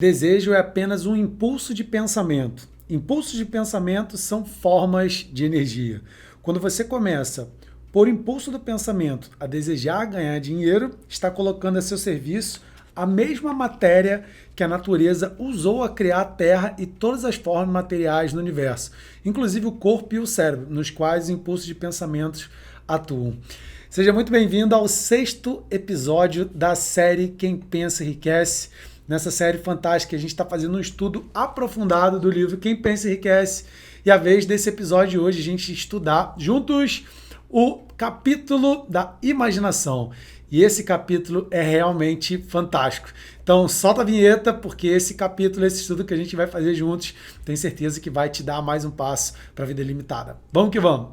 Desejo é apenas um impulso de pensamento. Impulsos de pensamento são formas de energia. Quando você começa, por impulso do pensamento, a desejar ganhar dinheiro, está colocando a seu serviço a mesma matéria que a natureza usou a criar a Terra e todas as formas materiais no universo, inclusive o corpo e o cérebro, nos quais os impulsos de pensamentos atuam. Seja muito bem-vindo ao 6º episódio da série Quem Pensa Enriquece. Nessa série fantástica, a gente está fazendo um estudo aprofundado do livro Quem Pensa Enriquece. E a vez desse episódio de hoje, a gente estudar juntos o capítulo da imaginação. E esse capítulo é realmente fantástico. Então, solta a vinheta, porque esse capítulo, esse estudo que a gente vai fazer juntos, tenho certeza que vai te dar mais um passo para a vida ilimitada. Vamos que vamos!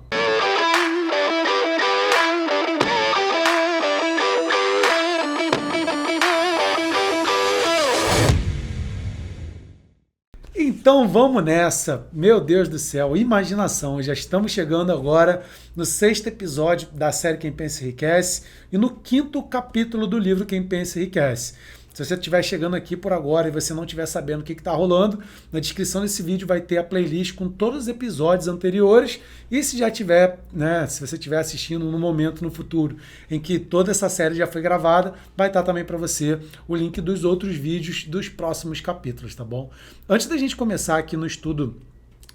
Então vamos nessa, meu Deus do céu, imaginação. Já estamos chegando agora no 6º episódio da série Quem Pensa Enriquece e no 5º capítulo do livro Quem Pensa Enriquece. Se você estiver chegando aqui por agora e você não estiver sabendo o que está rolando, na descrição desse vídeo vai ter a playlist com todos os episódios anteriores. E se já tiver, se você estiver assistindo no momento, no futuro, em que toda essa série já foi gravada, vai estar também para você o link dos outros vídeos dos próximos capítulos, tá bom? Antes da gente começar aqui no estudo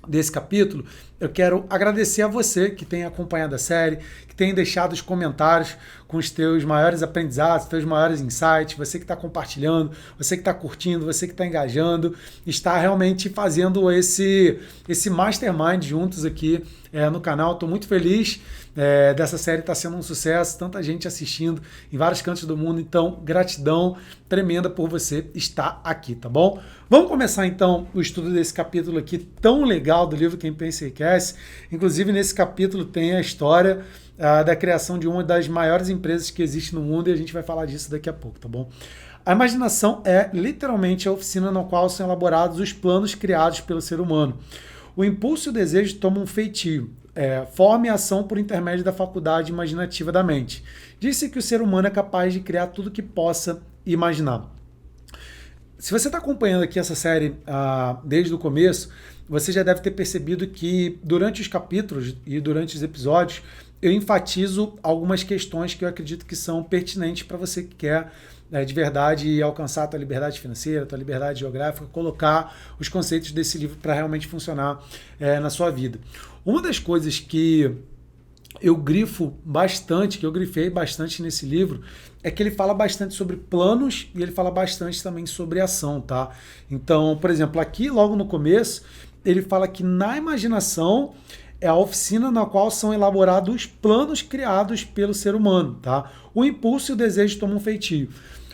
desse capítulo, eu quero agradecer a você que tem acompanhado a série, que tem deixado os comentários com os teus maiores aprendizados, teus maiores insights, você que está compartilhando, você que está curtindo, você que está engajando, está realmente fazendo esse mastermind juntos aqui no canal. Estou muito feliz dessa série estar sendo um sucesso, tanta gente assistindo em vários cantos do mundo, então gratidão tremenda por você estar aqui, tá bom? Vamos começar então o estudo desse capítulo aqui tão legal do livro Quem Pensa Enriquece. Inclusive nesse capítulo tem a história da criação de uma das maiores empresas que existe no mundo e a gente vai falar disso daqui a pouco, tá bom? A imaginação é literalmente a oficina na qual são elaborados os planos criados pelo ser humano. O impulso e o desejo tomam um feitio, forma e ação por intermédio da faculdade imaginativa da mente. Disse que o ser humano é capaz de criar tudo que possa imaginar. Se você está acompanhando aqui essa série desde o começo, você já deve ter percebido que durante os capítulos e durante os episódios eu enfatizo algumas questões que eu acredito que são pertinentes para você que quer de verdade alcançar a tua liberdade financeira, a tua liberdade geográfica, colocar os conceitos desse livro para realmente funcionar na sua vida. Uma das coisas que eu grifei bastante nesse livro, é que ele fala bastante sobre planos e ele fala bastante também sobre ação, tá? Então, por exemplo, aqui logo no começo, ele fala que na imaginação é a oficina na qual são elaborados os planos criados pelo ser humano, tá? O impulso e o desejo tomam um feitio.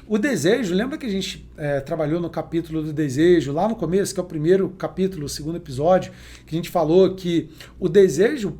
O desejo, lembra que a gente trabalhou no capítulo do desejo, lá no começo, que é o primeiro capítulo, o 2º episódio, que a gente falou que o desejo,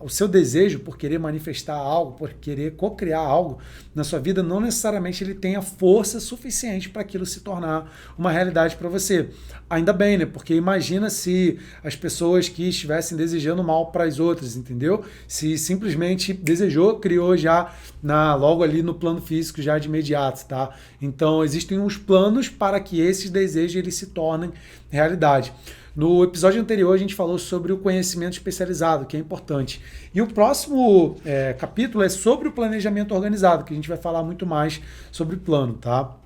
o seu desejo por querer manifestar algo, por querer co-criar algo na sua vida, não necessariamente ele tem a força suficiente para aquilo se tornar uma realidade para você. Ainda bem, né? Porque imagina se as pessoas que estivessem desejando mal para as outras, entendeu? Se simplesmente desejou, criou já logo ali no plano físico, já de imediato, tá? Então existem uns planos para que esses desejos eles se tornem realidade. No episódio anterior, a gente falou sobre o conhecimento especializado, que é importante. E o próximo capítulo é sobre o planejamento organizado, que a gente vai falar muito mais sobre plano, tá?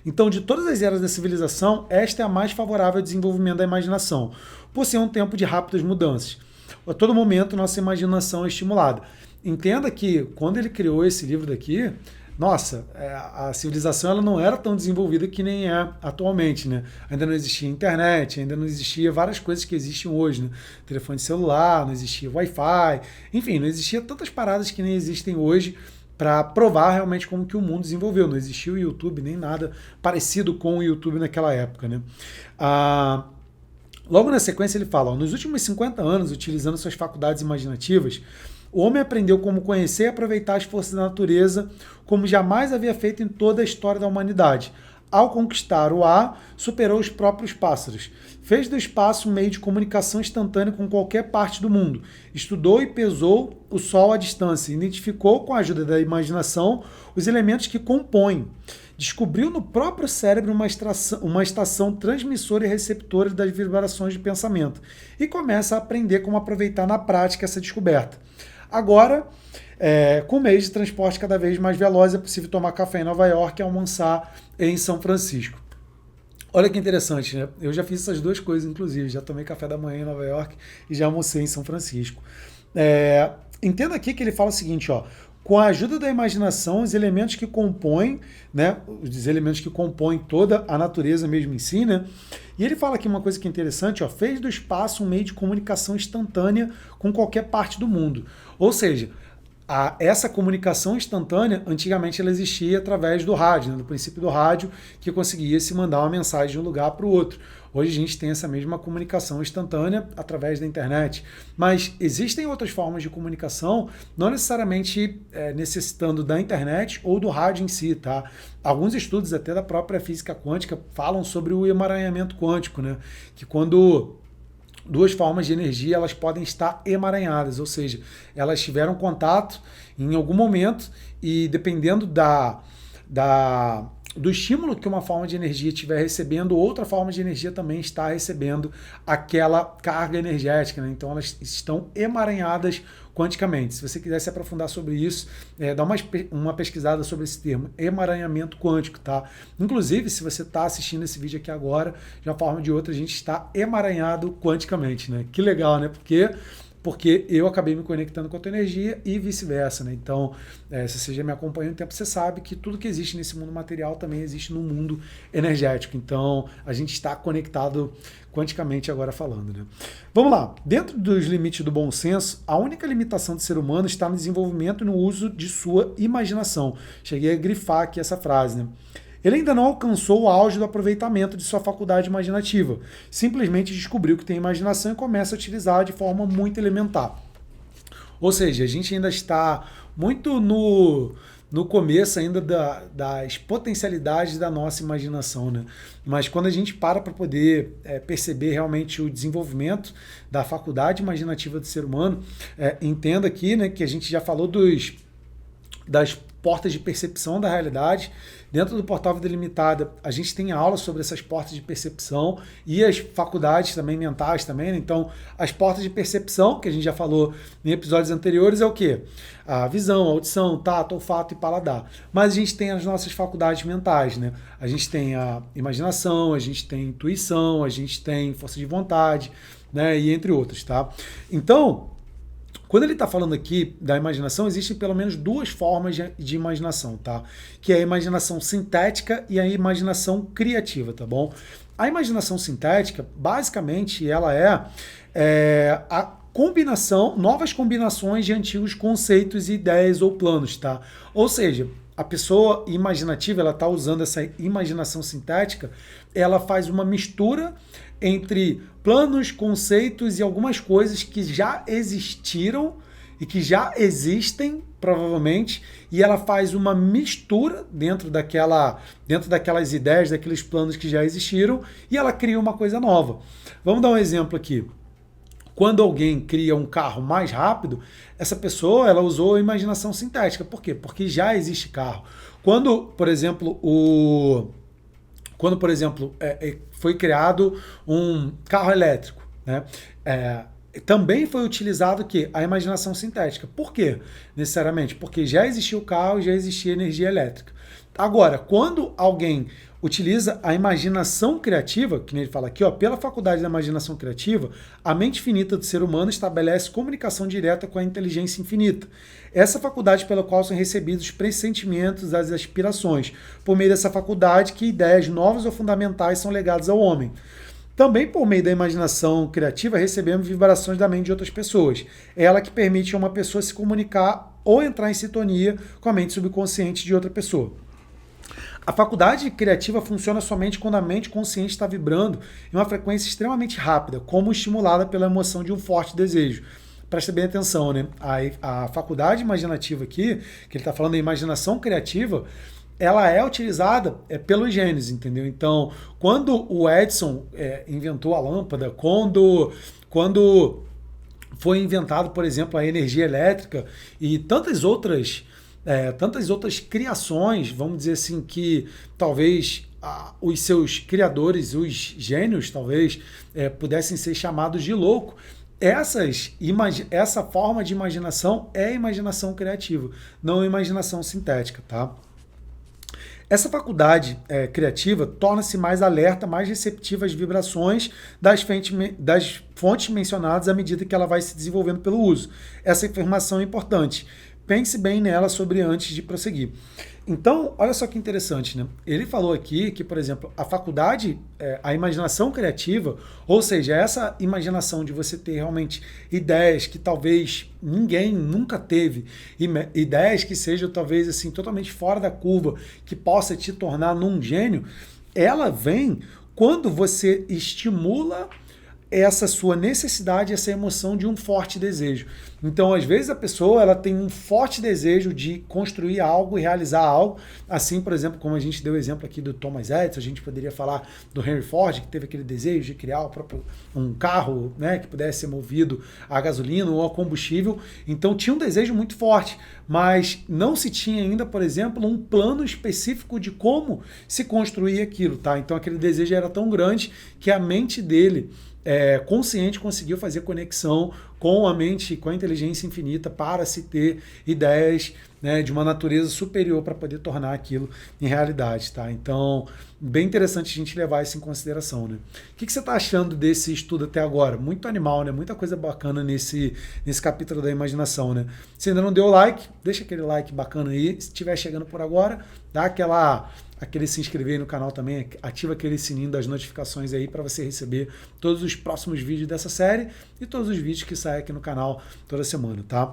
Então, de todas as eras da civilização, esta é a mais favorável ao desenvolvimento da imaginação, por ser um tempo de rápidas mudanças. A todo momento, nossa imaginação é estimulada. Entenda que, quando ele criou esse livro daqui, nossa, a civilização ela não era tão desenvolvida que nem é atualmente, né? Ainda não existia internet, ainda não existia várias coisas que existem hoje, né? Telefone celular, não existia Wi-Fi, enfim, não existia tantas paradas que nem existem hoje para provar realmente como que o mundo desenvolveu. Não existia o YouTube, nem nada parecido com o YouTube naquela época, né? Logo na sequência ele fala, nos últimos 50 anos, utilizando suas faculdades imaginativas, o homem aprendeu como conhecer e aproveitar as forças da natureza como jamais havia feito em toda a história da humanidade. Ao conquistar o ar, superou os próprios pássaros. Fez do espaço um meio de comunicação instantânea com qualquer parte do mundo. Estudou e pesou o Sol à distância. Identificou, com a ajuda da imaginação, os elementos que compõem. descobriu no próprio cérebro uma estação transmissora e receptora das vibrações de pensamento e começa a aprender como aproveitar na prática essa descoberta. Agora, com meios de transporte cada vez mais velozes, é possível tomar café em Nova York e almoçar em São Francisco. Olha que interessante, né? Eu já fiz essas duas coisas, inclusive. Já tomei café da manhã em Nova York e já almocei em São Francisco. Entenda aqui que ele fala o seguinte, ó. Com a ajuda da imaginação, os elementos que compõem, né? Os elementos que compõem toda a natureza mesmo em si, né? E ele fala aqui uma coisa que é interessante, ó. Fez do espaço um meio de comunicação instantânea com qualquer parte do mundo. Ou seja, essa comunicação instantânea, antigamente ela existia através do rádio, né, do princípio do rádio, que conseguia se mandar uma mensagem de um lugar para o outro. Hoje a gente tem essa mesma comunicação instantânea através da internet. Mas existem outras formas de comunicação, não necessariamente necessitando da internet ou do rádio em si, tá? Alguns estudos até da própria física quântica falam sobre o emaranhamento quântico, né? Que quando duas formas de energia elas podem estar emaranhadas, ou seja, elas tiveram contato em algum momento e dependendo do estímulo que uma forma de energia estiver recebendo, outra forma de energia também está recebendo aquela carga energética, né? Então elas estão emaranhadas quanticamente. Se você quiser se aprofundar sobre isso, dá uma pesquisada sobre esse termo, emaranhamento quântico, tá? Inclusive, se você está assistindo esse vídeo aqui agora, de uma forma ou de outra, a gente está emaranhado quanticamente, né? Que legal, né? Porque eu acabei me conectando com a tua energia e vice-versa, né? Então, se você já me acompanha há um tempo, você sabe que tudo que existe nesse mundo material também existe no mundo energético. Então, a gente está conectado quanticamente agora falando, né? Vamos lá. Dentro dos limites do bom senso, a única limitação do ser humano está no desenvolvimento e no uso de sua imaginação. Cheguei a grifar aqui essa frase, né? Ele ainda não alcançou o auge do aproveitamento de sua faculdade imaginativa. Simplesmente descobriu que tem imaginação e começa a utilizar de forma muito elementar. Ou seja, a gente ainda está muito no começo ainda das potencialidades da nossa imaginação, né? Mas quando a gente para poder perceber realmente o desenvolvimento da faculdade imaginativa do ser humano, entenda aqui, né, que a gente já falou das portas de percepção da realidade. Dentro do Portal Vida Limitada, a gente tem aula sobre essas portas de percepção e as faculdades também mentais também, né? Então, as portas de percepção, que a gente já falou em episódios anteriores, é o quê? A visão, a audição, tato, olfato e paladar. Mas a gente tem as nossas faculdades mentais, né? A gente tem a imaginação, a gente tem intuição, a gente tem força de vontade, né? E entre outras, tá? Então, quando ele está falando aqui da imaginação, existem pelo menos duas formas de imaginação, tá? Que é a imaginação sintética e a imaginação criativa, tá bom? A imaginação sintética, basicamente, ela é a combinação, novas combinações de antigos conceitos, ideias ou planos, tá? Ou seja, a pessoa imaginativa, ela está usando essa imaginação sintética, ela faz uma mistura entre planos, conceitos e algumas coisas que já existiram e que já existem, provavelmente, e ela faz uma mistura dentro daquelas ideias, daqueles planos que já existiram, e ela cria uma coisa nova. Vamos dar um exemplo aqui. Quando alguém cria um carro mais rápido, essa pessoa ela usou a imaginação sintética. Por quê? Porque já existe carro. Quando, por exemplo, foi criado um carro elétrico, né? Também foi utilizado a imaginação sintética. Por quê? Necessariamente porque já existia o carro, já existia energia elétrica. Agora, quando alguém utiliza a imaginação criativa, que ele fala aqui, ó, pela faculdade da imaginação criativa, a mente finita do ser humano estabelece comunicação direta com a inteligência infinita. Essa faculdade pela qual são recebidos os pressentimentos, as aspirações. Por meio dessa faculdade que ideias novas ou fundamentais são legadas ao homem. Também por meio da imaginação criativa recebemos vibrações da mente de outras pessoas. É ela que permite a uma pessoa se comunicar ou entrar em sintonia com a mente subconsciente de outra pessoa. A faculdade criativa funciona somente quando a mente consciente está vibrando em uma frequência extremamente rápida, como estimulada pela emoção de um forte desejo. Presta bem atenção, né? A faculdade imaginativa aqui, que ele está falando da imaginação criativa, ela é utilizada pelos gênios, entendeu? Então, quando o Edison inventou a lâmpada, quando foi inventado, por exemplo, a energia elétrica e tantas outras tantas outras criações, vamos dizer assim, que talvez os seus criadores, os gênios, talvez pudessem ser chamados de louco. Essa forma de imaginação é imaginação criativa, não imaginação sintética, tá? Essa faculdade criativa torna-se mais alerta, mais receptiva às vibrações das fontes mencionadas à medida que ela vai se desenvolvendo pelo uso. Essa informação é importante. Pense bem nela sobre antes de prosseguir. Então, olha só que interessante, né? Ele falou aqui que, por exemplo, a faculdade, a imaginação criativa, ou seja, essa imaginação de você ter realmente ideias que talvez ninguém nunca teve, ideias que sejam talvez assim totalmente fora da curva, que possa te tornar num gênio, ela vem quando você estimula essa sua necessidade, essa emoção de um forte desejo. Então, às vezes, a pessoa ela tem um forte desejo de construir algo e realizar algo, assim, por exemplo, como a gente deu o exemplo aqui do Thomas Edison, a gente poderia falar do Henry Ford, que teve aquele desejo de criar um carro, né, que pudesse ser movido a gasolina ou a combustível. Então, tinha um desejo muito forte, mas não se tinha ainda, por exemplo, um plano específico de como se construir aquilo, tá? Então, aquele desejo era tão grande que a mente dele consciente conseguiu fazer conexão com a mente, com a inteligência infinita para se ter ideias, né, de uma natureza superior para poder tornar aquilo em realidade, tá? Então, bem interessante a gente levar isso em consideração, né? O que você está achando desse estudo até agora? Muito animal, né? Muita coisa bacana nesse capítulo da imaginação, né? Se ainda não deu like, deixa aquele like bacana aí. Se estiver chegando por agora, dá aquele se inscrever aí no canal também, ativa aquele sininho das notificações aí para você receber todos os próximos vídeos dessa série e todos os vídeos que saem aqui no canal toda semana, tá?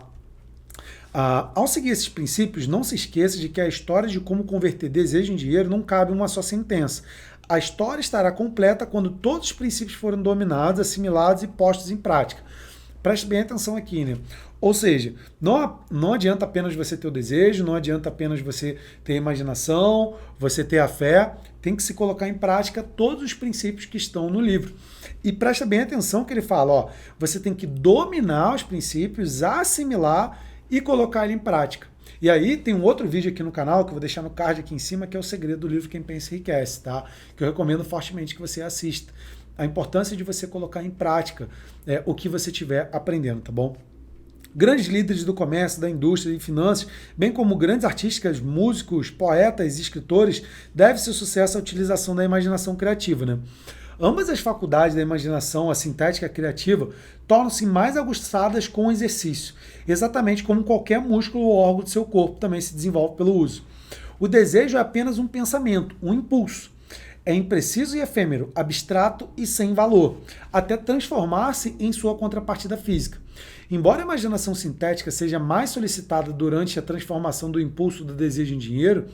Ao seguir esses princípios, não se esqueça de que a história de como converter desejo em dinheiro não cabe em uma só sentença. A história estará completa quando todos os princípios forem dominados, assimilados e postos em prática. Preste bem atenção aqui, né? Ou seja, não adianta apenas você ter o desejo, não adianta apenas você ter a imaginação, você ter a fé, tem que se colocar em prática todos os princípios que estão no livro. E presta bem atenção que ele fala, você tem que dominar os princípios, assimilar e colocar ele em prática. E aí tem um outro vídeo aqui no canal, que eu vou deixar no card aqui em cima, que é o segredo do livro Quem Pensa Enriquece, tá? Que eu recomendo fortemente que você assista. A importância de você colocar em prática o que você estiver aprendendo, tá bom? Grandes líderes do comércio, da indústria e finanças, bem como grandes artistas, músicos, poetas e escritores, devem seu sucesso à utilização da imaginação criativa, né? Ambas as faculdades da imaginação, a sintética e a criativa, tornam-se mais aguçadas com o exercício, exatamente como qualquer músculo ou órgão do seu corpo também se desenvolve pelo uso. O desejo é apenas um pensamento, um impulso. É impreciso e efêmero, abstrato e sem valor, até transformar-se em sua contrapartida física. Embora a imaginação sintética seja mais solicitada durante a transformação do impulso do desejo em dinheiro,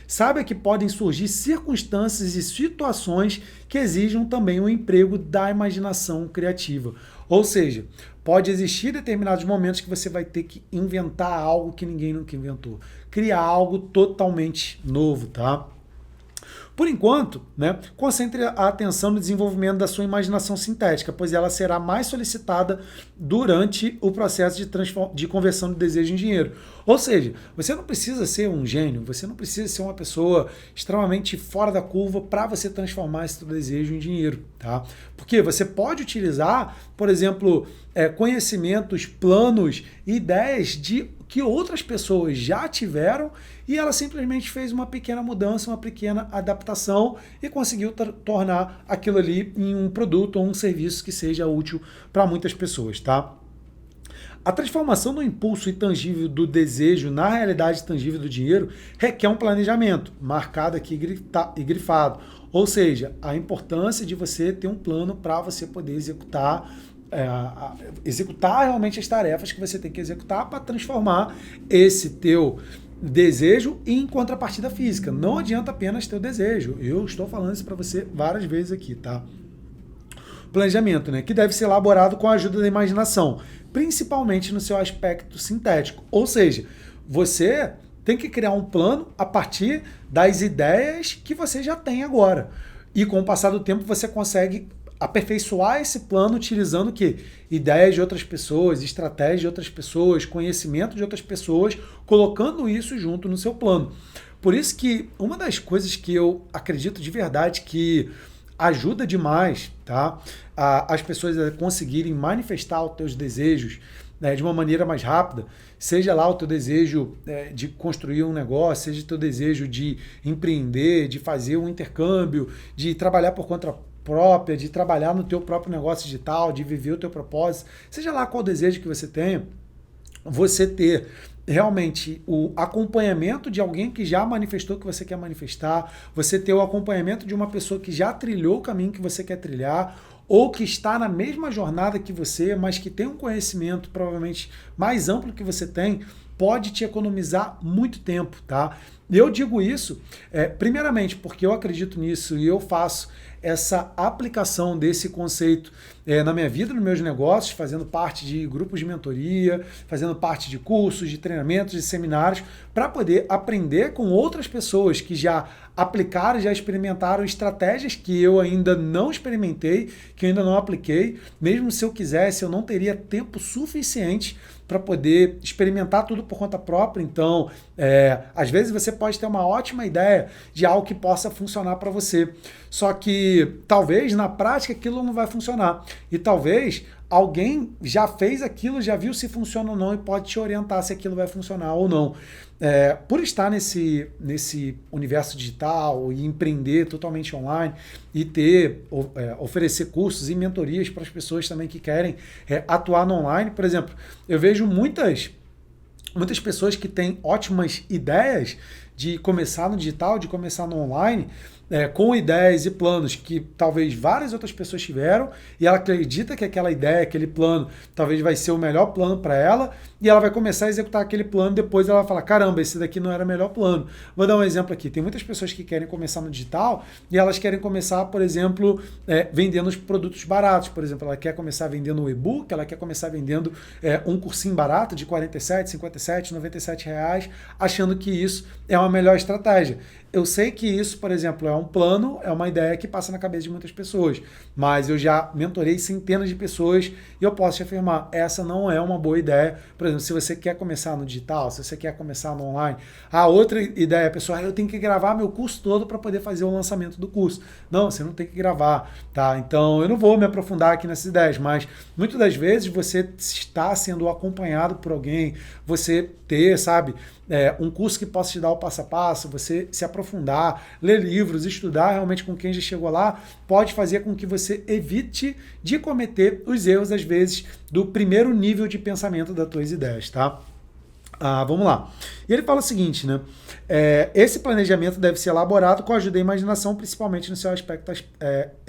saiba que podem surgir circunstâncias e situações que exijam também o emprego da imaginação criativa. Ou seja, pode existir determinados momentos que você vai ter que inventar algo que ninguém nunca inventou. Criar algo totalmente novo, tá? Por enquanto, né, concentre a atenção no desenvolvimento da sua imaginação sintética, pois ela será mais solicitada durante o processo de conversão de desejo em dinheiro. Ou seja, você não precisa ser um gênio, você não precisa ser uma pessoa extremamente fora da curva para você transformar esse desejo em dinheiro, tá? Porque você pode utilizar, por exemplo, conhecimentos, planos, ideias que outras pessoas já tiveram e ela simplesmente fez uma pequena mudança, uma pequena adaptação e conseguiu tornar aquilo ali em um produto ou um serviço que seja útil para muitas pessoas, tá? A transformação do impulso intangível do desejo na realidade tangível do dinheiro requer um planejamento, marcado aqui e grifado. Ou seja, a importância de você ter um plano para você poder executar realmente as tarefas que você tem que executar para transformar esse teu desejo em contrapartida física. Não adianta apenas ter o desejo. Eu estou falando isso para você várias vezes aqui, tá? Planejamento, né? Que deve ser elaborado com a ajuda da imaginação, principalmente no seu aspecto sintético. Ou seja, você tem que criar um plano a partir das ideias que você já tem agora. E com o passar do tempo você consegue aperfeiçoar esse plano utilizando o quê? Ideias de outras pessoas, estratégias de outras pessoas, conhecimento de outras pessoas, colocando isso junto no seu plano. Por isso que uma das coisas que eu acredito de verdade que ajuda demais, tá? As pessoas a conseguirem manifestar os teus desejos, né, de uma maneira mais rápida, seja lá o teu desejo de construir um negócio, seja o teu desejo de empreender, de fazer um intercâmbio, de trabalhar por conta própria, de trabalhar no teu próprio negócio digital, de viver o teu propósito, seja lá qual desejo que você tenha, você ter realmente o acompanhamento de alguém que já manifestou o que você quer manifestar, você ter o acompanhamento de uma pessoa que já trilhou o caminho que você quer trilhar, ou que está na mesma jornada que você, mas que tem um conhecimento provavelmente mais amplo que você tem, pode te economizar muito tempo, tá? Eu digo isso, primeiramente, porque eu acredito nisso e eu faço essa aplicação desse conceito na minha vida, nos meus negócios, fazendo parte de grupos de mentoria, fazendo parte de cursos, de treinamentos, de seminários, para poder aprender com outras pessoas que já aplicaram, já experimentaram estratégias que eu ainda não experimentei, que eu ainda não apliquei. Mesmo se eu quisesse, eu não teria tempo suficiente para poder experimentar tudo por conta própria. Então, às vezes você pode ter uma ótima ideia de algo que possa funcionar para você. Só que talvez na prática aquilo não vai funcionar. E talvez alguém já fez aquilo, já viu se funciona ou não e pode te orientar se aquilo vai funcionar ou não. Por estar nesse universo digital e empreender totalmente online e oferecer cursos e mentorias para as pessoas também que querem atuar no online, por exemplo, eu vejo muitas pessoas que têm ótimas ideias de começar no digital, de começar no online, com ideias e planos que talvez várias outras pessoas tiveram, e ela acredita que aquela ideia, aquele plano, talvez vai ser o melhor plano para ela, e ela vai começar a executar aquele plano, depois ela vai falar, caramba, esse daqui não era o melhor plano. Vou dar um exemplo aqui, tem muitas pessoas que querem começar no digital, e elas querem começar, por exemplo, vendendo os produtos baratos, por exemplo, ela quer começar vendendo um e-book, ela quer começar vendendo um cursinho barato de 47, 57, 97 reais, achando que isso é uma melhor estratégia. Eu sei que isso, por exemplo, é um plano, é uma ideia que passa na cabeça de muitas pessoas, mas eu já mentorei centenas de pessoas e eu posso te afirmar, essa não é uma boa ideia. Por exemplo, se você quer começar no digital, se você quer começar no online, outra ideia, pessoal, eu tenho que gravar meu curso todo para poder fazer o lançamento do curso. Não, você não tem que gravar, tá? Então, eu não vou me aprofundar aqui nessas ideias, mas muitas das vezes você está sendo acompanhado por alguém, você ter, sabe, um curso que possa te dar o passo a passo, você se aprofundar, ler livros, estudar realmente com quem já chegou lá, pode fazer com que você evite de cometer os erros, às vezes, do primeiro nível de pensamento das tuas ideias, tá? Vamos lá. E ele fala o seguinte, né? Esse planejamento deve ser elaborado com a ajuda da imaginação, principalmente no seu aspecto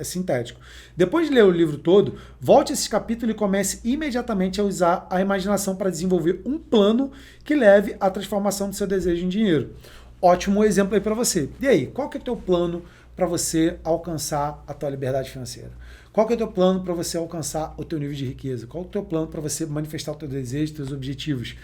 sintético. Depois de ler o livro todo, volte a esse capítulo e comece imediatamente a usar a imaginação para desenvolver um plano que leve à transformação do seu desejo em dinheiro. Ótimo exemplo aí para você. E aí, qual que é o teu plano para você alcançar a tua liberdade financeira? Qual que é o teu plano para você alcançar o teu nível de riqueza? Qual é o teu plano para você manifestar o teu desejo, os teus objetivos?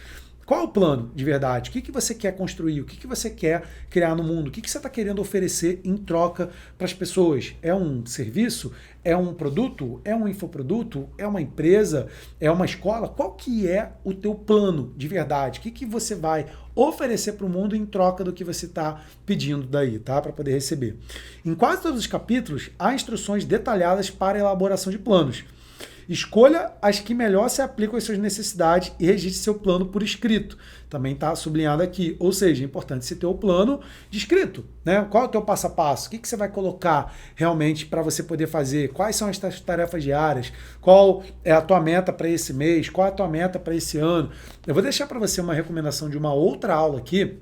Qual é o plano de verdade? O que você quer construir? O que você quer criar no mundo? O que você está querendo oferecer em troca para as pessoas? É um serviço? É um produto? É um infoproduto? É uma empresa? É uma escola? Qual que é o teu plano de verdade? O que você vai oferecer para o mundo em troca do que você está pedindo daí, tá? Para poder receber. Em quase todos os capítulos, há instruções detalhadas para a elaboração de planos. Escolha as que melhor se aplicam às suas necessidades e registre seu plano por escrito. Também está sublinhado aqui. Ou seja, é importante você ter o plano de escrito, né? Qual é o teu passo a passo? O que você vai colocar realmente para você poder fazer? Quais são as tarefas diárias? Qual é a tua meta para esse mês? Qual é a tua meta para esse ano? Eu vou deixar para você uma recomendação de uma outra aula aqui,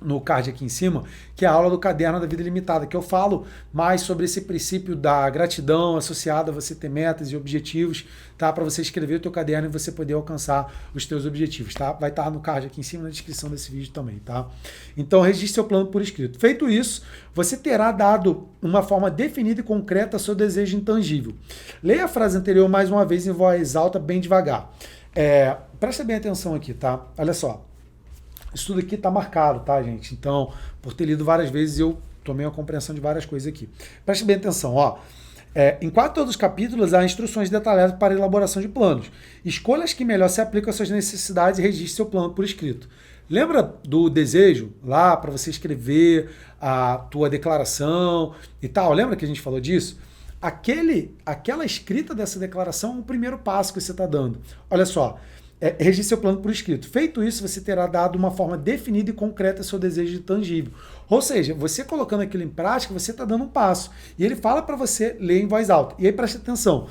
no card aqui em cima, que é a aula do Caderno da Vida Limitada, que eu falo mais sobre esse princípio da gratidão associada a você ter metas e objetivos, tá? Para você escrever o teu caderno e você poder alcançar os teus objetivos, tá? Vai estar no card aqui em cima, na descrição desse vídeo também, tá? Então, registre seu plano por escrito. Feito isso, você terá dado uma forma definida e concreta ao seu desejo intangível. Leia a frase anterior mais uma vez em voz alta, bem devagar. Presta bem atenção aqui, tá? Olha só. Isso tudo aqui está marcado, tá, gente? Então, por ter lido várias vezes, eu tomei uma compreensão de várias coisas aqui. Preste bem atenção, ó. Em quase todos os capítulos há instruções detalhadas para a elaboração de planos. Escolha as que melhor se aplicam às suas necessidades e registre seu plano por escrito. Lembra do desejo lá para você escrever a tua declaração e tal? Lembra que a gente falou disso? Aquela escrita dessa declaração é o primeiro passo que você está dando. Olha só, registre seu plano por escrito. Feito isso, você terá dado uma forma definida e concreta ao seu desejo de tangível. Ou seja, você colocando aquilo em prática, você está dando um passo. E ele fala para você ler em voz alta. E aí preste atenção.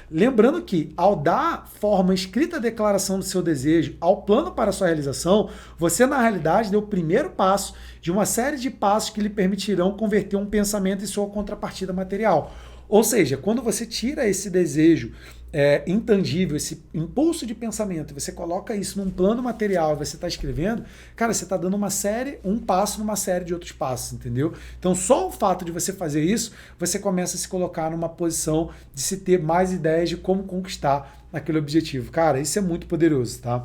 Lembrando que, ao dar forma escrita à declaração do seu desejo, ao plano para a sua realização, você, na realidade, deu o primeiro passo de uma série de passos que lhe permitirão converter um pensamento em sua contrapartida material. Ou seja, quando você tira esse desejo intangível, esse impulso de pensamento, e você coloca isso num plano material, você está escrevendo, cara, você está dando um passo numa série de outros passos, entendeu? Então, só o fato de você fazer isso, você começa a se colocar numa posição de se ter mais ideias de como conquistar aquele objetivo. Cara, isso é muito poderoso, tá?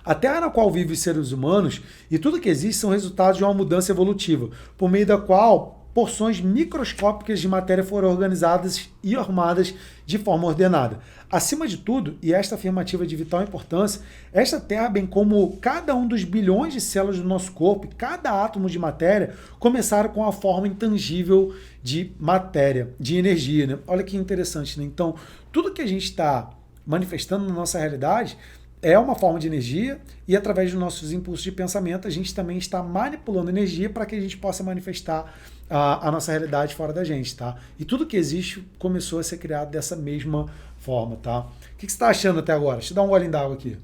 A Terra na qual vivem os seres humanos e tudo que existe são resultados de uma mudança evolutiva, por meio da qual porções microscópicas de matéria foram organizadas e armadas de forma ordenada. Acima de tudo, e esta afirmativa de vital importância, esta Terra, bem como cada um dos bilhões de células do nosso corpo e cada átomo de matéria, começaram com a forma intangível de matéria, de energia. Né? Olha que interessante, né? Então, tudo que a gente está manifestando na nossa realidade é uma forma de energia e através dos nossos impulsos de pensamento a gente também está manipulando energia para que a gente possa manifestar a nossa realidade fora da gente, tá? E tudo que existe começou a ser criado dessa mesma forma, tá? O que você está achando até agora? Deixa eu dar um golinho d'água aqui.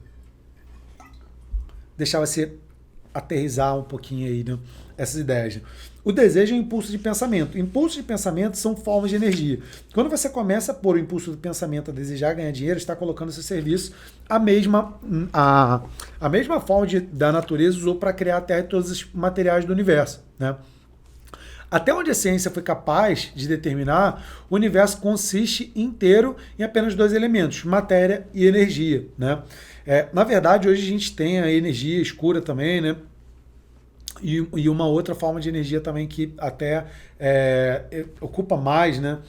Deixar você aterrissar um pouquinho aí, né? Essas ideias. Né? O desejo é um impulso de pensamento. Impulsos de pensamento são formas de energia. Quando você começa a pôr o impulso do pensamento a desejar ganhar dinheiro, está colocando ao seu serviço a mesma forma da natureza usou para criar a Terra e todos os materiais do universo, né? Até onde a ciência foi capaz de determinar, o universo consiste inteiro em apenas dois elementos, matéria e energia. Né? Na verdade, hoje a gente tem a energia escura também, né? E uma outra forma de energia também que até ocupa mais, né,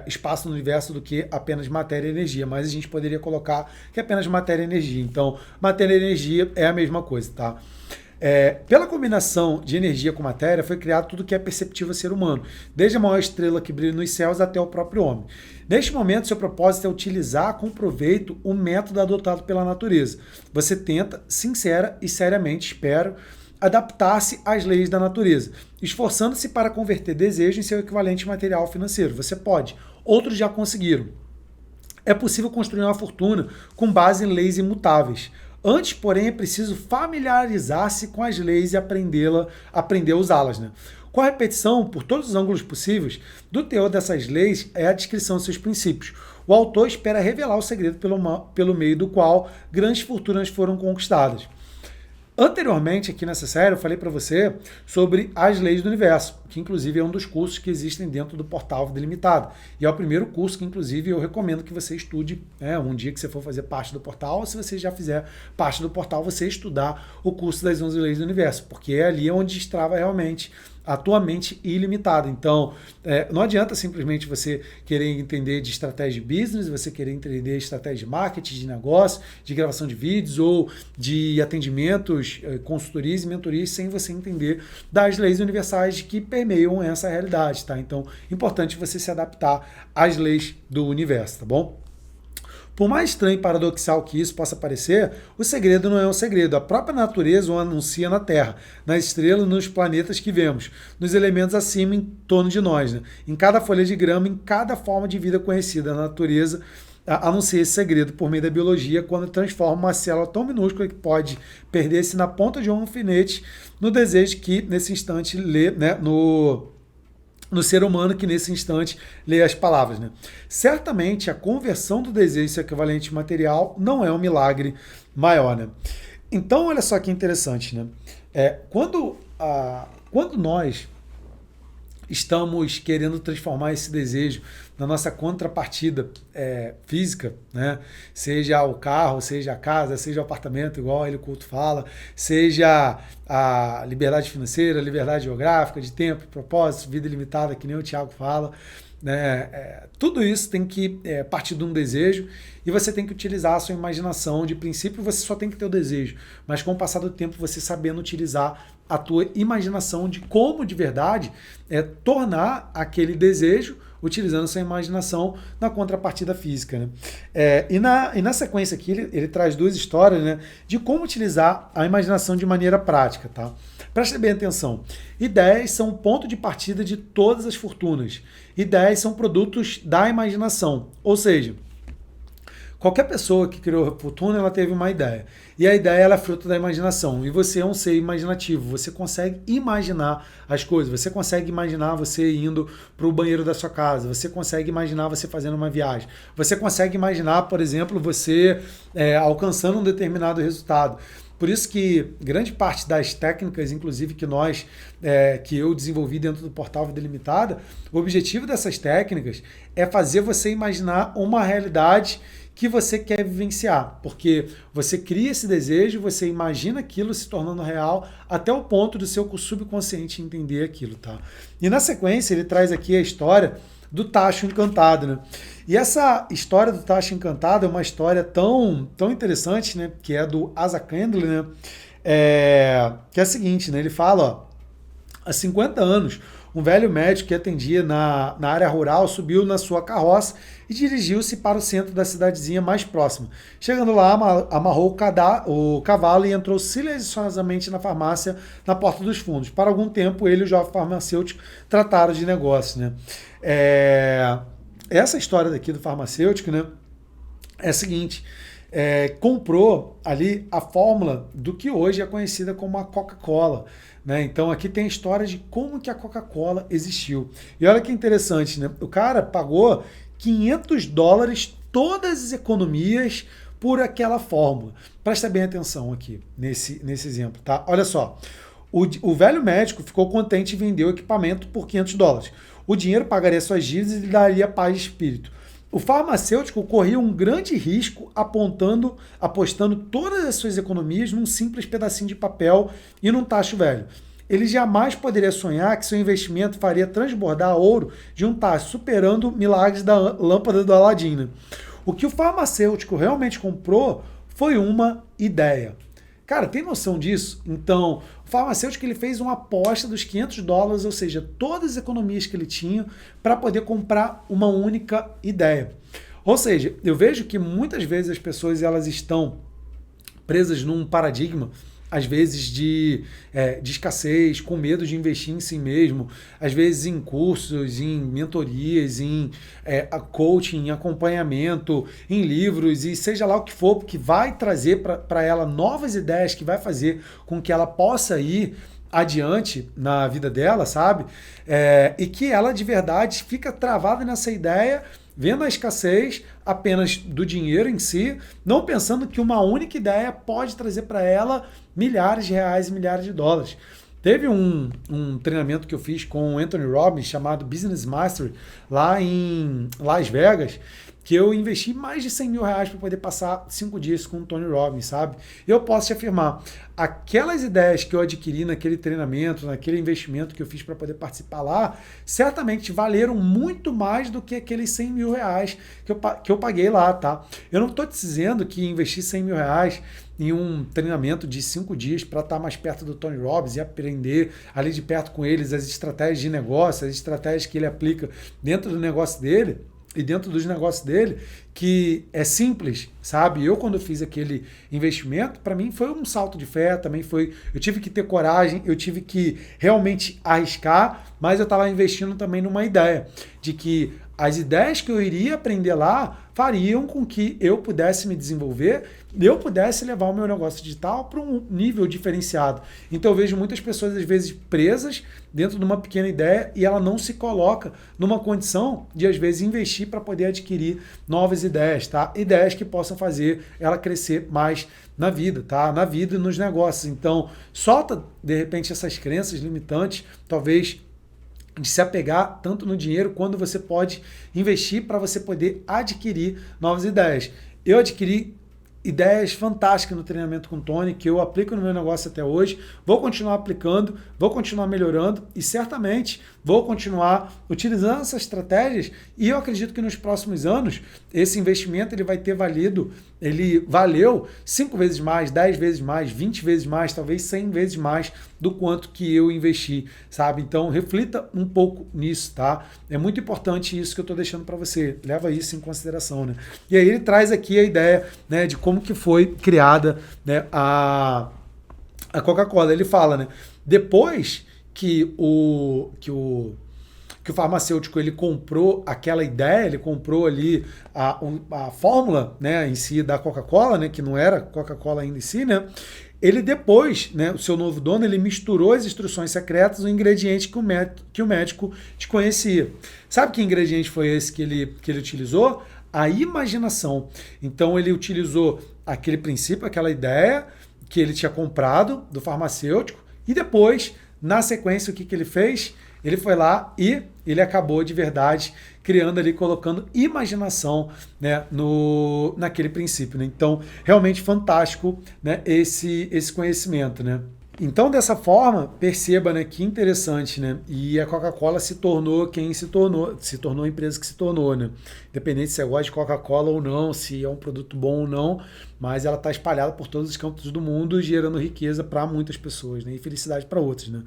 espaço no universo do que apenas matéria e energia, mas a gente poderia colocar que é apenas matéria e energia. Então, matéria e energia é a mesma coisa, tá? Pela combinação de energia com matéria, foi criado tudo que é perceptível ao ser humano, desde a maior estrela que brilha nos céus até o próprio homem. Neste momento, seu propósito é utilizar com proveito o método adotado pela natureza. Você tenta, sincera e seriamente, espero, adaptar-se às leis da natureza, esforçando-se para converter desejo em seu equivalente material financeiro. Você pode. Outros já conseguiram. É possível construir uma fortuna com base em leis imutáveis. Antes, porém, é preciso familiarizar-se com as leis e aprender a usá-las. Né? Com a repetição, por todos os ângulos possíveis, do teor dessas leis é a descrição de seus princípios. O autor espera revelar o segredo pelo meio do qual grandes fortunas foram conquistadas. Anteriormente, aqui nessa série, eu falei para você sobre as leis do universo, que inclusive é um dos cursos que existem dentro do portal Vida Ilimitada. E é o primeiro curso que, inclusive, eu recomendo que você estude um dia que você for fazer parte do portal, ou se você já fizer parte do portal, você estudar o curso das 11 leis do universo, porque é ali onde destrava realmente a tua mente ilimitada. Então, não adianta simplesmente você querer entender de estratégia de business, você querer entender estratégia de marketing, de negócio, de gravação de vídeos ou de atendimentos, consultorias e mentorias sem você entender das leis universais que permeiam essa realidade, tá? Então, importante você se adaptar às leis do universo, tá bom? Por mais estranho e paradoxal que isso possa parecer, o segredo não é um segredo. A própria natureza o anuncia na Terra, nas estrelas, nos planetas que vemos, nos elementos acima em torno de nós. Né? Em cada folha de grama, em cada forma de vida conhecida, a natureza anuncia esse segredo por meio da biologia quando transforma uma célula tão minúscula que pode perder-se na ponta de um alfinete no desejo que, nesse instante, lê, né, no ser humano que nesse instante lê as palavras. Né? Certamente a conversão do desejo equivalente material não é um milagre maior. Né? Então, olha só que interessante. Né? Quando nós estamos querendo transformar esse desejo na nossa contrapartida física, né? Seja o carro, seja a casa, seja o apartamento, igual ele culto fala, seja a liberdade financeira, liberdade geográfica, de tempo, propósito, vida ilimitada, que nem o Thiago fala. né? Tudo isso tem que partir de um desejo e você tem que utilizar a sua imaginação. De princípio, você só tem que ter o desejo, mas com o passar do tempo, você sabendo utilizar a tua imaginação de como de verdade tornar aquele desejo, utilizando sua imaginação na contrapartida física. Né? E na sequência aqui, ele traz duas histórias, né, de como utilizar a imaginação de maneira prática. Tá? Preste bem atenção. Ideias são o ponto de partida de todas as fortunas. Ideias são produtos da imaginação. Ou seja, qualquer pessoa que criou a fortuna, ela teve uma ideia. E a ideia ela é fruto da imaginação. E você é um ser imaginativo. Você consegue imaginar as coisas. Você consegue imaginar você indo para o banheiro da sua casa. Você consegue imaginar você fazendo uma viagem. Você consegue imaginar, por exemplo, você alcançando um determinado resultado. Por isso que grande parte das técnicas, inclusive que eu desenvolvi dentro do Portal Vida Limitada, o objetivo dessas técnicas é fazer você imaginar uma realidade que você quer vivenciar, porque você cria esse desejo, você imagina aquilo se tornando real até o ponto do seu subconsciente entender aquilo, tá? E na sequência ele traz aqui a história do Tacho Encantado, né? E essa história do Tacho Encantado é uma história tão interessante, né? Que é do Asa Candle, né? Que é a seguinte, né? Ele fala, ó, há 50 anos, um velho médico que atendia na área rural subiu na sua carroça e dirigiu-se para o centro da cidadezinha mais próxima. Chegando lá, amarrou o cavalo e entrou silenciosamente na farmácia na porta dos fundos. Para algum tempo, ele e o jovem farmacêutico trataram de negócio. Né? Essa história daqui do farmacêutico, né, é a seguinte... comprou ali a fórmula do que hoje é conhecida como a Coca-Cola. Né? Então aqui tem a história de como que a Coca-Cola existiu. E olha que interessante, né? O cara pagou $500 todas as economias por aquela fórmula. Presta bem atenção aqui nesse exemplo, tá? Olha só, o velho médico ficou contente e vendeu o equipamento por $500. O dinheiro pagaria suas dívidas e lhe daria paz de espírito. O farmacêutico corria um grande risco apostando todas as suas economias num simples pedacinho de papel e num tacho velho. Ele jamais poderia sonhar que seu investimento faria transbordar ouro de um tacho, superando milagres da lâmpada do Aladim. Né? O que o farmacêutico realmente comprou foi uma ideia. Cara, tem noção disso? Então, o farmacêutico ele fez uma aposta dos $500, ou seja, todas as economias que ele tinha para poder comprar uma única ideia. Ou seja, eu vejo que muitas vezes as pessoas elas estão presas num paradigma, às vezes de escassez, com medo de investir em si mesmo, às vezes em cursos, em mentorias, em coaching, em acompanhamento, em livros e seja lá o que for, que vai trazer para ela novas ideias, que vai fazer com que ela possa ir adiante na vida dela, sabe? E que ela de verdade fica travada nessa ideia, vendo a escassez apenas do dinheiro em si, não pensando que uma única ideia pode trazer para ela milhares de reais e milhares de dólares. Teve um treinamento que eu fiz com o Anthony Robbins chamado Business Mastery lá em Las Vegas, que eu investi mais de R$100 mil para poder passar 5 dias com o Tony Robbins, sabe? Eu posso te afirmar, aquelas ideias que eu adquiri naquele treinamento, naquele investimento que eu fiz para poder participar lá, certamente valeram muito mais do que aqueles R$100 mil que eu paguei lá, tá? Eu não estou te dizendo que investir R$100 mil em um treinamento de 5 dias para estar mais perto do Tony Robbins e aprender ali de perto com eles as estratégias de negócio, as estratégias que ele aplica dentro do negócio dele, e dentro dos negócios dele, que é simples, sabe? Eu, quando fiz aquele investimento, para mim foi um salto de fé, também foi... Eu tive que ter coragem, eu tive que realmente arriscar, mas eu estava investindo também numa ideia de que as ideias que eu iria aprender lá fariam com que eu pudesse me desenvolver, eu pudesse levar o meu negócio digital para um nível diferenciado. Então eu vejo muitas pessoas, às vezes, presas dentro de uma pequena ideia e ela não se coloca numa condição de, às vezes, investir para poder adquirir novas ideias, tá? Ideias que possam fazer ela crescer mais na vida, tá? Na vida e nos negócios. Então, solta, de repente, essas crenças limitantes, talvez de se apegar tanto no dinheiro quando você pode investir para você poder adquirir novas ideias. Eu adquiri ideias fantásticas no treinamento com o Tony, que eu aplico no meu negócio até hoje, vou continuar aplicando, vou continuar melhorando e certamente vou continuar utilizando essas estratégias e eu acredito que nos próximos anos esse investimento ele vai ter valido, ele valeu 5 vezes mais, 10 vezes mais, 20 vezes mais, talvez 100 vezes mais do quanto que eu investi, sabe? Então reflita um pouco nisso, tá? É muito importante isso que eu estou deixando para você, leva isso em consideração, né? E aí ele traz aqui a ideia, né, de como que foi criada, né, a Coca-Cola. Ele fala, né, depois que o farmacêutico ele comprou aquela ideia, ele comprou ali a fórmula, né, em si da Coca-Cola, né, que não era Coca-Cola ainda em si, né, ele depois, né, o seu novo dono, ele misturou as instruções secretas no ingrediente que o médico desconhecia. Sabe que ingrediente foi esse que ele utilizou? A imaginação. Então ele utilizou aquele princípio, aquela ideia que ele tinha comprado do farmacêutico e depois, na sequência, o que ele fez? Ele foi lá e ele acabou de verdade criando ali, colocando imaginação, né, naquele princípio, né? Então, realmente fantástico, né, esse conhecimento, né? Então, dessa forma, perceba, né, que interessante, né? E a Coca-Cola se tornou quem se tornou a empresa que se tornou, né? Independente se você gosta de Coca-Cola ou não, se é um produto bom ou não, mas ela está espalhada por todos os cantos do mundo, gerando riqueza para muitas pessoas, né? E felicidade para outras, né?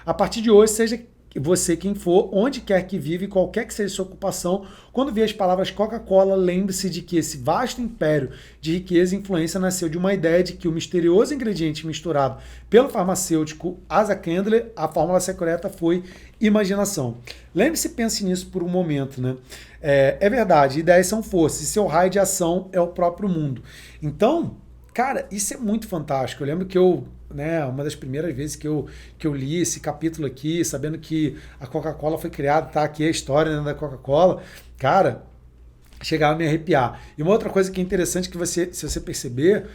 A partir de hoje, seja você quem for, onde quer que vive, qualquer que seja sua ocupação, quando vê as palavras Coca-Cola, lembre-se de que esse vasto império de riqueza e influência nasceu de uma ideia de que o misterioso ingrediente misturado pelo farmacêutico Asa Candler, a fórmula secreta foi imaginação. Lembre-se e pense nisso por um momento, né? É verdade, ideias são forças e seu raio de ação é o próprio mundo. Então, cara, isso é muito fantástico. Eu lembro que uma das primeiras vezes que eu li esse capítulo aqui, sabendo que a Coca-Cola foi criada, tá aqui a história, né, da Coca-Cola, cara, chegava a me arrepiar. E uma outra coisa que é interessante que se você perceber,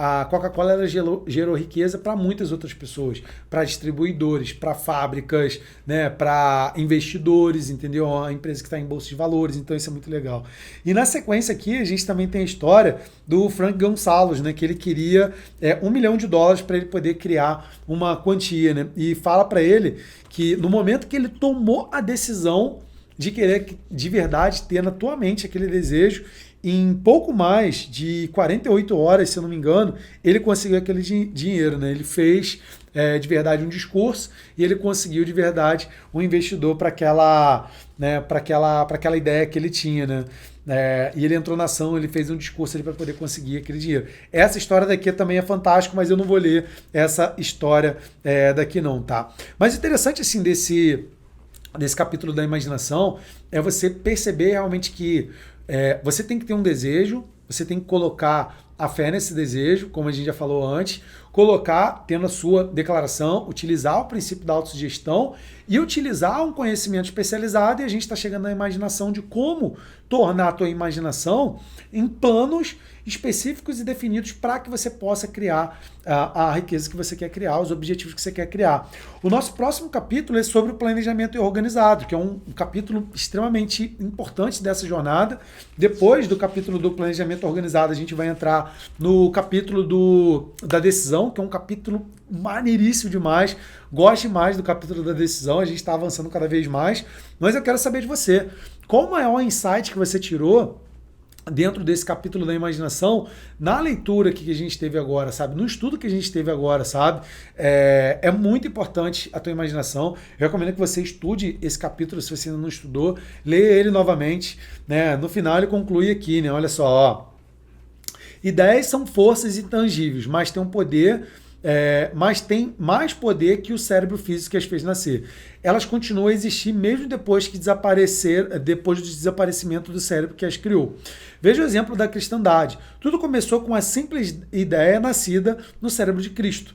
a Coca-Cola ela gerou riqueza para muitas outras pessoas, para distribuidores, para fábricas, né, para investidores, entendeu? A empresa que está em bolsa de valores, então isso é muito legal. E na sequência aqui a gente também tem a história do Frank Gonçalves, né, que ele queria $1 milhão para ele poder criar uma quantia, né? E fala para ele que no momento que ele tomou a decisão de querer de verdade ter na tua mente aquele desejo, em pouco mais de 48 horas, se eu não me engano, ele conseguiu aquele dinheiro, né? Ele fez de verdade um discurso e ele conseguiu de verdade um investidor para aquela ideia que ele tinha, né? E ele entrou na ação, ele fez um discurso para poder conseguir aquele dinheiro. Essa história daqui também é fantástica, mas eu não vou ler essa história daqui não, tá? Mas interessante assim desse capítulo da imaginação é você perceber realmente que você tem que ter um desejo, você tem que colocar a fé nesse desejo, como a gente já falou antes, colocar, tendo a sua declaração, utilizar o princípio da autossugestão e utilizar um conhecimento especializado, e a gente está chegando na imaginação de como tornar a tua imaginação em planos específicos e definidos para que você possa criar a riqueza que você quer criar, os objetivos que você quer criar. O nosso próximo capítulo é sobre o planejamento organizado, que é um capítulo extremamente importante dessa jornada. Depois do capítulo do planejamento organizado, a gente vai entrar no capítulo da decisão, que é um capítulo maneiríssimo demais. Goste mais do capítulo da decisão, a gente está avançando cada vez mais. Mas eu quero saber de você, qual o maior insight que você tirou dentro desse capítulo da imaginação, na leitura que a gente teve agora, sabe? No estudo que a gente teve agora, sabe? É muito importante a tua imaginação. Eu recomendo que você estude esse capítulo, se você ainda não estudou, leia ele novamente, né? No final ele conclui aqui, né? Olha só, ó. Ideias são forças intangíveis, mas tem um poder... mas tem mais poder que o cérebro físico que as fez nascer. Elas continuam a existir mesmo depois do desaparecimento do cérebro que as criou. Veja o exemplo da cristandade. Tudo começou com uma simples ideia nascida no cérebro de Cristo.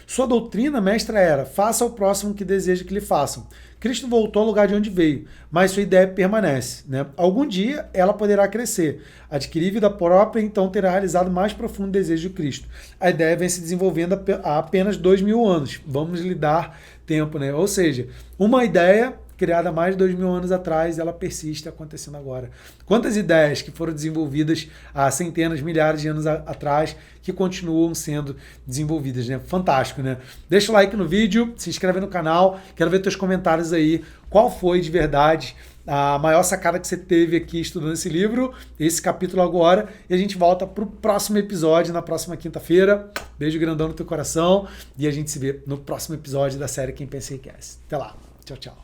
Sua doutrina mestra era: faça ao próximo o que deseja que lhe façam. Cristo voltou ao lugar de onde veio, mas sua ideia permanece, né? Algum dia ela poderá crescer, adquirir vida própria e então terá realizado o mais profundo desejo de Cristo. A ideia vem se desenvolvendo há apenas 2000 anos. Vamos lhe dar tempo, né? Ou seja, uma ideia criada há mais de 2000 anos atrás, ela persiste acontecendo agora. Quantas ideias que foram desenvolvidas há centenas, milhares de anos atrás que continuam sendo desenvolvidas, né? Fantástico, né? Deixa o like no vídeo, se inscreve no canal, quero ver teus comentários aí. Qual foi de verdade a maior sacada que você teve aqui estudando esse livro, esse capítulo agora, e a gente volta para o próximo episódio na próxima quinta-feira. Beijo grandão no teu coração e a gente se vê no próximo episódio da série Quem Pensa Enriquece. Até lá. Tchau, tchau.